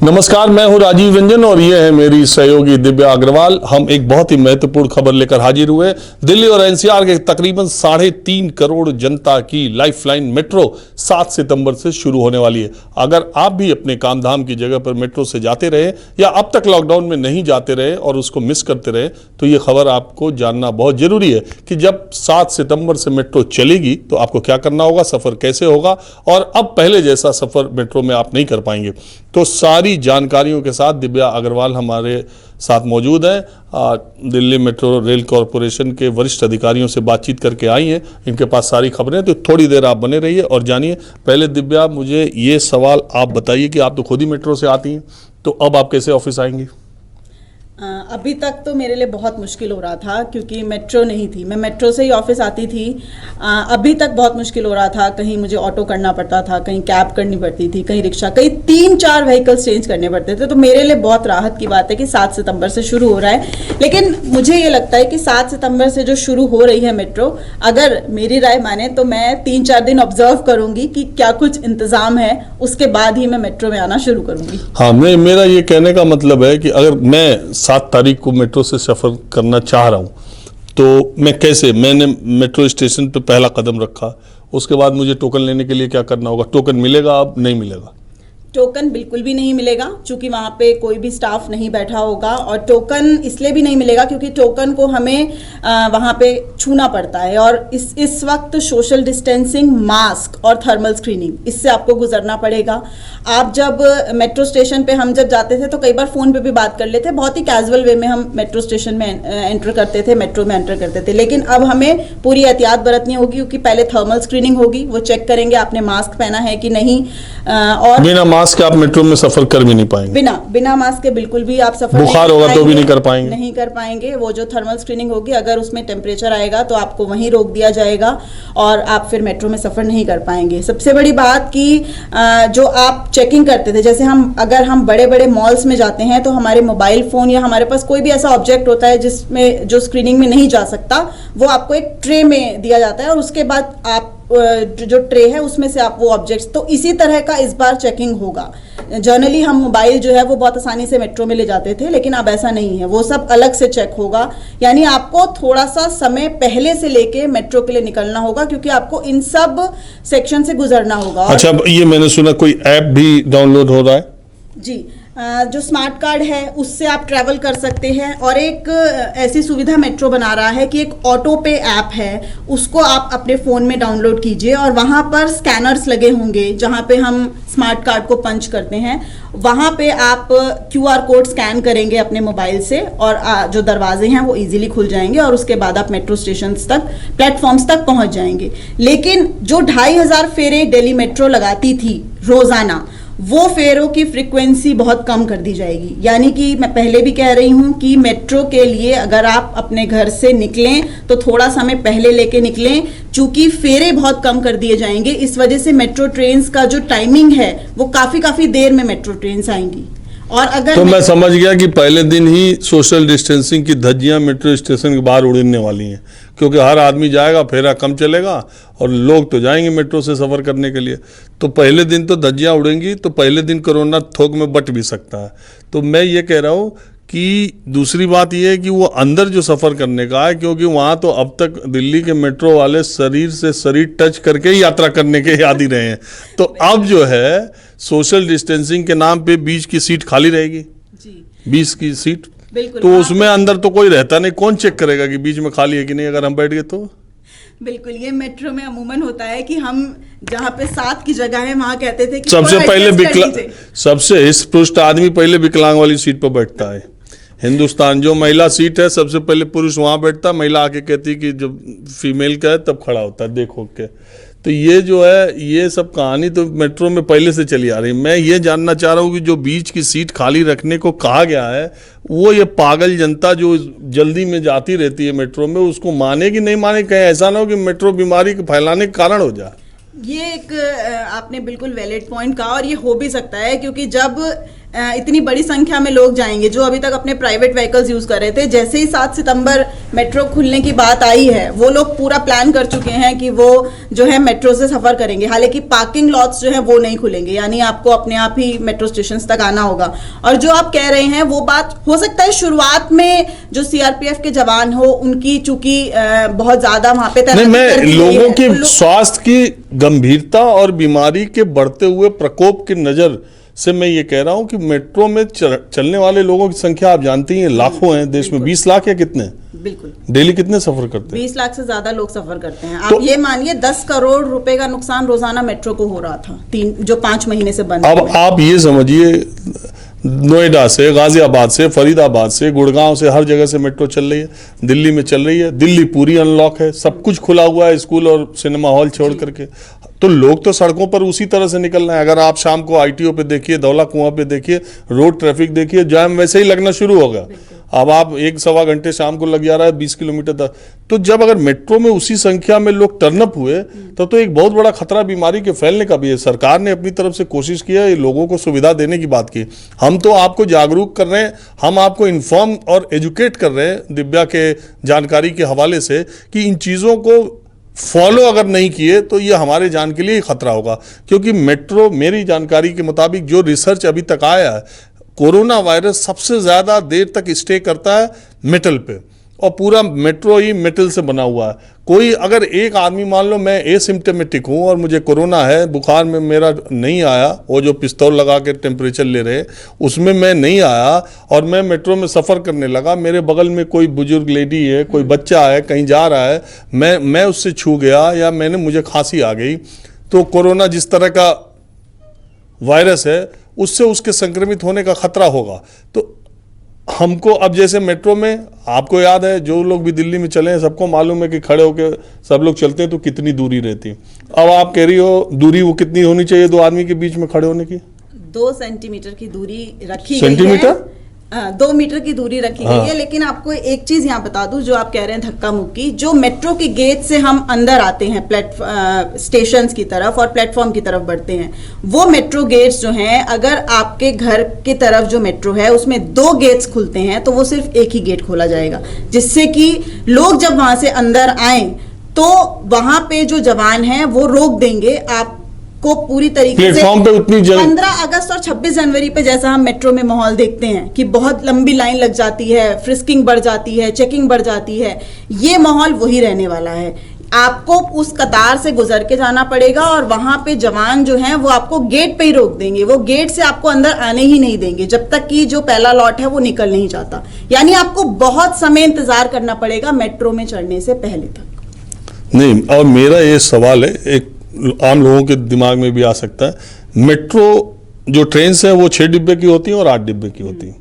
नमस्कार, मैं हूं राजीव रंजन और ये है मेरी सहयोगी दिव्या अग्रवाल। हम एक बहुत ही महत्वपूर्ण खबर लेकर हाजिर हुए। दिल्ली और एनसीआर के तकरीबन 3.5 करोड़ जनता की लाइफलाइन मेट्रो 7 सितंबर से शुरू होने वाली है। अगर आप भी अपने काम धाम की जगह पर मेट्रो से जाते रहे या अब तक लॉकडाउन में नहीं जाते रहे और उसको मिस करते रहे, तो ये खबर आपको जानना बहुत जरूरी है कि जब 7 सितंबर से मेट्रो चलेगी तो आपको क्या करना होगा, सफर कैसे होगा और अब पहले जैसा सफर मेट्रो में आप नहीं कर पाएंगे। तो सारी जानकारियों के साथ दिव्या अग्रवाल हमारे साथ मौजूद हैं। दिल्ली मेट्रो रेल कॉरपोरेशन के वरिष्ठ अधिकारियों से बातचीत करके आई हैं। इनके पास सारी खबरें, तो थोड़ी देर आप बने रहिए और जानिए। पहले दिव्या, मुझे ये सवाल आप बताइए कि आप तो खुद ही मेट्रो से आती हैं, तो अब आप कैसे ऑफिस आएंगी? अभी तक तो मेरे लिए बहुत मुश्किल हो रहा था क्योंकि मेट्रो नहीं थी। मैं मेट्रो से ही ऑफिस आती थी। अभी तक बहुत मुश्किल हो रहा था। कहीं मुझे ऑटो करना पड़ता था, कहीं कैब करनी पड़ती थी, कहीं रिक्शा, कहीं 3-4 व्हीकल्स चेंज करने पड़ते थे। तो मेरे लिए बहुत राहत की बात है कि 7 सितंबर से शुरू हो रहा है। लेकिन मुझे ये लगता है कि 7 सितंबर से जो शुरू हो रही है मेट्रो, अगर मेरी राय माने तो मैं 3-4 दिन ऑब्जर्व करूंगी कि क्या कुछ इंतजाम है, उसके बाद ही मैं मेट्रो में आना शुरू करूंगी। हाँ, मेरा ये कहने का मतलब है कि अगर मैं 7 तारीख को मेट्रो से सफ़र करना चाह रहा हूँ तो मैंने मेट्रो स्टेशन पे पहला कदम रखा, उसके बाद मुझे टोकन लेने के लिए क्या करना होगा? टोकन मिलेगा, अब नहीं मिलेगा? टोकन बिल्कुल भी नहीं मिलेगा क्योंकि वहाँ पे कोई भी स्टाफ नहीं बैठा होगा। और टोकन इसलिए भी नहीं मिलेगा क्योंकि टोकन को हमें वहाँ पे छूना पड़ता है और इस वक्त सोशल डिस्टेंसिंग, मास्क और थर्मल स्क्रीनिंग, इससे आपको गुजरना पड़ेगा। आप जब मेट्रो स्टेशन पे हम जब जाते थे तो कई बार फ़ोन पे भी बात कर लेते, बहुत ही कैजुअल वे में हम मेट्रो स्टेशन में एंटर करते थे, मेट्रो में एंटर करते थे। लेकिन अब हमें पूरी एहतियात बरतनी होगी क्योंकि पहले थर्मल स्क्रीनिंग होगी, वो चेक करेंगे आपने मास्क पहना है कि नहीं। और बिना मास्क के आप मेट्रो में सफर कर भी नहीं पाएंगे? बिना मास्क के बिल्कुल भी आप सफर बुखार होगा तो भी नहीं कर पाएंगे। वो जो थर्मल स्क्रीनिंग होगी, अगर उसमें टेम्परेचर आएगा तो आपको वहीं रोक दिया जाएगा और आप फिर मेट्रो में सफर नहीं कर पाएंगे। सबसे बड़ी बात कि जो आप चेकिंग करते थे, जैसे अगर हम बड़े बड़े मॉल्स में जाते हैं तो हमारे मोबाइल फोन या हमारे पास कोई भी ऐसा ऑब्जेक्ट होता है जिसमें जो स्क्रीनिंग में नहीं जा सकता, वो आपको एक ट्रे में दिया जाता है और उसके बाद आप जो ट्रे है उसमें से आप वो ऑब्जेक्ट्स, तो इसी तरह का इस बार चेकिंग होगा। जनरली हम मोबाइल जो है वो बहुत आसानी से मेट्रो में ले जाते थे, लेकिन अब ऐसा नहीं है, वो सब अलग से चेक होगा। यानी आपको थोड़ा सा समय पहले से लेके मेट्रो के लिए निकलना होगा क्योंकि आपको इन सब सेक्शन से गुजरना होगा। अच्छा, ये मैंने सुना कोई ऐप भी डाउनलोड हो रहा है? जी, जो स्मार्ट कार्ड है उससे आप ट्रैवल कर सकते हैं। और एक ऐसी सुविधा मेट्रो बना रहा है कि एक ऑटो पे ऐप है, उसको आप अपने फ़ोन में डाउनलोड कीजिए और वहाँ पर स्कैनर्स लगे होंगे जहाँ पे हम स्मार्ट कार्ड को पंच करते हैं। वहाँ पे आप QR कोड स्कैन करेंगे अपने मोबाइल से और जो दरवाजे हैं वो इजीली खुल जाएंगे और उसके बाद आप मेट्रो स्टेशन तक, प्लेटफॉर्म्स तक पहुँच जाएंगे। लेकिन जो 2500 फेरे दिल्ली मेट्रो लगाती थी रोज़ाना, वो फेरों की फ्रीक्वेंसी बहुत कम कर दी जाएगी। यानी कि मैं पहले भी कह रही हूँ कि मेट्रो के लिए अगर आप अपने घर से निकलें तो थोड़ा समय पहले लेके निकलें, चूंकि फेरे बहुत कम कर दिए जाएंगे। इस वजह से मेट्रो ट्रेन्स का जो टाइमिंग है वो काफ़ी देर में मेट्रो ट्रेन्स आएंगी। और अगर तो मैं समझ गया कि पहले दिन ही सोशल डिस्टेंसिंग की धज्जियां मेट्रो स्टेशन के बाहर उड़ने वाली हैं, क्योंकि हर आदमी जाएगा, फेरा कम चलेगा और लोग तो जाएंगे मेट्रो से सफ़र करने के लिए। तो पहले दिन तो धज्जियां उड़ेंगी, तो पहले दिन कोरोना थोक में बट भी सकता है। तो मैं ये कह रहा हूँ कि दूसरी बात यह है कि वो अंदर जो सफ़र करने का है, क्योंकि वहाँ तो अब तक दिल्ली के मेट्रो वाले शरीर से शरीर टच करके ही यात्रा करने के आदी रहे हैं। तो अब जो है सोशल डिस्टेंसिंग के नाम पे बीच की सीट खाली रहेगी जी, 20 की सीट, तो उसमें अंदर तो कोई रहता नहीं, कौन चेक करेगा कि बीच में खाली है कि नहीं अगर हम बैठ गए तो? बिल्कुल, ये मेट्रो में अमूमन होता है कि हम जहाँ पे 7 की जगह है वहाँ कहते थे कि सबसे इस पृष्ठ आदमी पहले विकलांग वाली सीट पर बैठता है। हिंदुस्तान जो महिला सीट है, सबसे पहले पुरुष वहाँ बैठता, महिला आके कहती कि जब फीमेल का है तब खड़ा होता है देखो के। तो ये जो है, ये सब कहानी तो मेट्रो में पहले से चली आ रही। मैं ये जानना चाह रहा हूँ कि जो बीच की सीट खाली रखने को कहा गया है, वो ये पागल जनता जो जल्दी में जाती रहती है मेट्रो में, उसको माने कि नहीं माने? कहीं ऐसा ना हो कि मेट्रो बीमारी को फैलाने का कारण हो जाए। ये एक आपने बिल्कुल वैलिड पॉइंट कहा और ये हो भी सकता है क्योंकि जब इतनी बड़ी संख्या में लोग जाएंगे जो अभी तक अपने प्राइवेट व्हीकल्स यूज कर रहे थे, जैसे ही 7 सितंबर मेट्रो खुलने की बात आई है, वो लोग पूरा प्लान कर चुके हैं कि वो जो है मेट्रो से सफर करेंगे। हालांकि पार्किंग लॉट्स जो है वो नहीं खुलेंगे, यानी आपको अपने आप ही मेट्रो स्टेशन तक आना होगा। और जो आप कह रहे हैं वो बात हो सकता है शुरुआत में जो सीआरपीएफ के जवान हो उनकी चूंकि बहुत ज्यादा वहां पे नहीं, मैं लोगों के स्वास्थ्य की गंभीरता और बीमारी के बढ़ते हुए प्रकोप की नजर से मैं ये कह रहा हूं कि मेट्रो में चलने वाले लोगों की संख्या आप जानती हैं लाखों हैं देश में। 20 लाख या कितने? बिल्कुल। डेली कितने सफर करते हैं? 20 लाख से ज्यादा लोग सफर करते हैं। तो, आप ये मानिए 10 करोड़ रुपए का नुकसान रोजाना मेट्रो को हो रहा था जो 5 महीने से बंद। अब आप ये समझिए नोएडा से, गाजियाबाद से, फरीदाबाद से, गुड़गांव से, हर जगह से मेट्रो चल रही है। दिल्ली में चल रही है। दिल्ली पूरी अनलॉक है, सब कुछ खुला हुआ है, स्कूल और सिनेमा हॉल छोड़ करके। तो लोग तो सड़कों पर उसी तरह से निकल रहे हैं। अगर आप शाम को आईटीओ पे देखिए, धौला कुआं पे देखिए, रोड ट्रैफिक देखिए, जाम वैसे ही लगना शुरू होगा। अब आप 1-1.25 घंटे शाम को लग जा रहा है 20 किलोमीटर तक। तो जब अगर मेट्रो में उसी संख्या में लोग टर्नअप हुए तो एक बहुत बड़ा खतरा बीमारी के फैलने का भी है। सरकार ने अपनी तरफ से कोशिश की है, लोगों को सुविधा देने की बात की। हम तो आपको जागरूक कर रहे हैं, हम आपको इन्फॉर्म और एजुकेट कर रहे हैं दिव्या के जानकारी के हवाले से कि इन चीज़ों को फॉलो अगर नहीं किए तो ये हमारे जान के लिए खतरा होगा। क्योंकि मेट्रो, मेरी जानकारी के मुताबिक जो रिसर्च अभी तक आया है, कोरोना वायरस सबसे ज़्यादा देर तक स्टे करता है मेटल पे, और पूरा मेट्रो ही मेटल से बना हुआ है। कोई अगर एक आदमी, मान लो मैं एसिम्प्टोमेटिक हूँ और मुझे कोरोना है, बुखार में मेरा नहीं आया, वो जो पिस्तौल लगा के टेम्परेचर ले रहे उसमें मैं नहीं आया, और मैं मेट्रो में सफ़र करने लगा, मेरे बगल में कोई बुजुर्ग लेडी है, कोई बच्चा है, कहीं जा रहा है, मैं उससे छू गया या मुझे खांसी आ गई, तो कोरोना जिस तरह का वायरस है उससे उसके संक्रमित होने का खतरा होगा। तो हमको अब जैसे मेट्रो में, आपको याद है जो लोग भी दिल्ली में चले हैं सबको मालूम है कि खड़े होकर सब लोग चलते हैं तो कितनी दूरी रहती है। अब आप कह रही हो दूरी वो कितनी होनी चाहिए 2 आदमी के बीच में खड़े होने की? 2 सेंटीमीटर की दूरी रखी सेंटीमीटर? गई है। 2 मीटर की दूरी रखी गई है। लेकिन आपको एक चीज यहाँ बता दूं, जो आप कह रहे हैं धक्का मुक्की, जो मेट्रो के गेट से हम अंदर आते हैं स्टेशन की तरफ और प्लेटफॉर्म की तरफ बढ़ते हैं, वो मेट्रो गेट्स जो हैं, अगर आपके घर की तरफ जो मेट्रो है उसमें 2 गेट्स खुलते हैं तो वो सिर्फ एक ही गेट खोला जाएगा, जिससे कि लोग जब वहां से अंदर आए तो वहां पे जो जवान हैं वो रोक देंगे आप को पूरी तरीके से। पे उतनी 15 अगस्त और 26 जनवरी पे जैसा हम मेट्रो में माहौल देखते हैं कि बहुत लंबी लाइन लग जाती है, फ्रिस्किंग बढ़ जाती है, चेकिंग बढ़ जाती है, ये माहौल वही रहने वाला है। आपको उस कतार से गुजर के जाना पड़ेगा और वहां पे जवान जो हैं वो आपको गेट पे ही रोक देंगे, वो गेट से आपको अंदर आने ही नहीं देंगे जब तक कि जो पहला लॉट है वो निकल नहीं जाता। यानी आपको बहुत समय इंतजार करना पड़ेगा मेट्रो में चढ़ने से पहले तक। नहीं, और मेरा ये सवाल है, एक आम लोगों के दिमाग में भी आ सकता है, मेट्रो जो ट्रेन है वो 6 डिब्बे की होती है और 8 डिब्बे की होती है।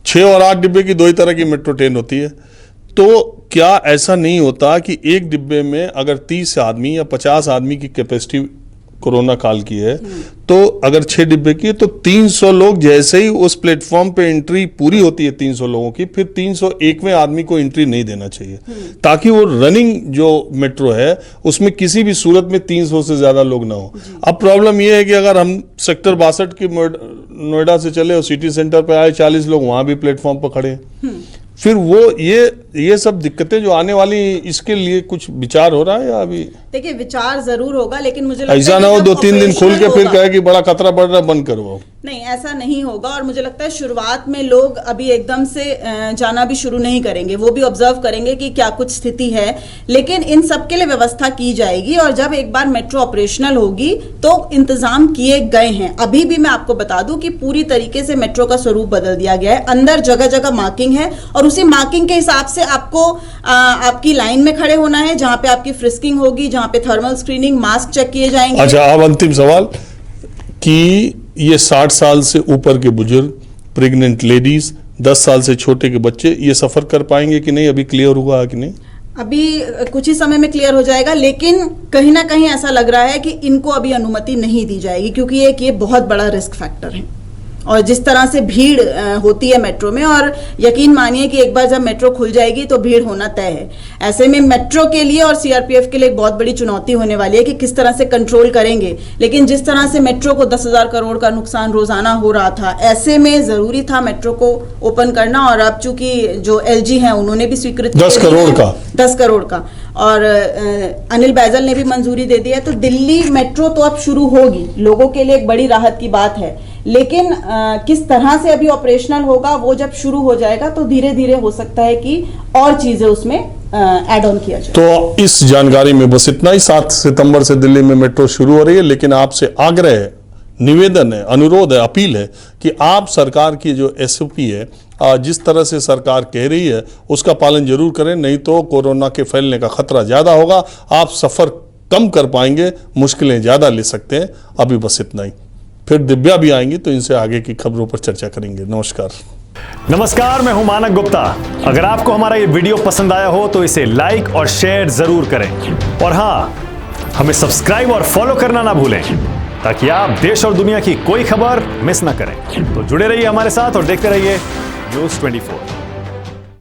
6 और 8 डिब्बे की 2 ही तरह की मेट्रो ट्रेन होती है। तो क्या ऐसा नहीं होता कि एक डिब्बे में अगर 30 आदमी या 50 आदमी की कैपेसिटी कोरोना काल की है, तो अगर 6 डिब्बे की है तो 300 लोग जैसे ही उस प्लेटफॉर्म पे एंट्री पूरी होती है 300 लोगों की, फिर 301वें आदमी को एंट्री नहीं देना चाहिए, ताकि वो रनिंग जो मेट्रो है उसमें किसी भी सूरत में 300 से ज्यादा लोग ना हो। अब प्रॉब्लम ये है कि अगर हम सेक्टर 62 की नोएडा से चले और सिटी सेंटर पे आए 40 लोग वहां भी प्लेटफॉर्म पर खड़े, फिर वो ये सब दिक्कतें जो आने वाली, इसके लिए कुछ विचार हो रहा है या अभी? देखिए, विचार जरूर होगा, लेकिन मुझे लगता ऐसा ना हो 2-3 दिन खुल के फिर कहे कि बड़ा खतरा बढ़ रहा है, बंद करो। नहीं, ऐसा नहीं होगा। और मुझे लगता है शुरुआत में लोग अभी एकदम से जाना भी शुरू नहीं करेंगे, वो भी ऑब्जर्व करेंगे कि क्या कुछ स्थिति है, लेकिन इन सब के लिए व्यवस्था की जाएगी। और जब एक बार मेट्रो ऑपरेशनल होगी तो इंतजाम किए गए हैं। अभी भी मैं आपको बता दूं कि पूरी तरीके से मेट्रो का स्वरूप बदल दिया गया है। अंदर जगह जगह मार्किंग है और उसी मार्किंग के हिसाब से आपको आपकी लाइन में खड़े होना है, जहां पे आपकी फ्रिस्किंग होगी, जहां पे थर्मल स्क्रीनिंग, मास्क चेक किए जाएंगे। अच्छा, अब अंतिम सवाल कि ये 60 साल से ऊपर के बुजुर्ग, प्रेग्नेंट लेडीज, 10 साल से छोटे के बच्चे, ये सफर कर पाएंगे कि नहीं? अभी क्लियर हुआ कि नहीं? अभी कुछ ही समय में क्लियर हो जाएगा, लेकिन कहीं ना कहीं ऐसा लग रहा है कि इनको अभी अनुमति नहीं दी जाएगी, क्योंकि ये बहुत बड़ा रिस्क फैक्टर है। और जिस तरह से भीड़ होती है मेट्रो में, और यकीन मानिए कि एक बार जब मेट्रो खुल जाएगी तो भीड़ होना तय है। ऐसे में मेट्रो के लिए और सीआरपीएफ के लिए एक बहुत बड़ी चुनौती होने वाली है कि किस तरह से कंट्रोल करेंगे। लेकिन जिस तरह से मेट्रो को 10,000 करोड़ का नुकसान रोजाना हो रहा था, ऐसे में जरूरी था मेट्रो को ओपन करना। और अब चूंकि जो एलजी हैं उन्होंने भी स्वीकृति 10 करोड़ का 10 करोड़ का, और अनिल बैजल ने भी मंजूरी दे दी है, तो दिल्ली मेट्रो तो अब शुरू होगी, लोगों के लिए एक बड़ी राहत की बात है। लेकिन किस तरह से अभी ऑपरेशनल होगा, वो जब शुरू हो जाएगा तो धीरे धीरे हो सकता है कि और चीजें उसमें ऐड ऑन किया जाए। तो इस जानकारी में बस इतना ही। 7 सितंबर से दिल्ली में मेट्रो शुरू हो रही है, लेकिन आपसे आग्रह है, निवेदन है, अनुरोध है, अपील है कि आप सरकार की जो एसओपी है, जिस तरह से सरकार कह रही है उसका पालन जरूर करें, नहीं तो कोरोना के फैलने का खतरा ज्यादा होगा। आप सफर कम कर पाएंगे, मुश्किलें ज्यादा ले सकते हैं। अभी बस इतना ही। फिर दिव्या भी आएंगी तो इनसे आगे की खबरों पर चर्चा करेंगे। नमस्कार, मैं हूं मानक गुप्ता। अगर आपको हमारा ये वीडियो पसंद आया हो तो इसे लाइक और शेयर जरूर करें, और हाँ, हमें सब्सक्राइब और फॉलो करना ना भूलें ताकि आप देश और दुनिया की कोई खबर मिस ना करें। तो जुड़े रहिए हमारे साथ और देखते रहिए न्यूज़ 24।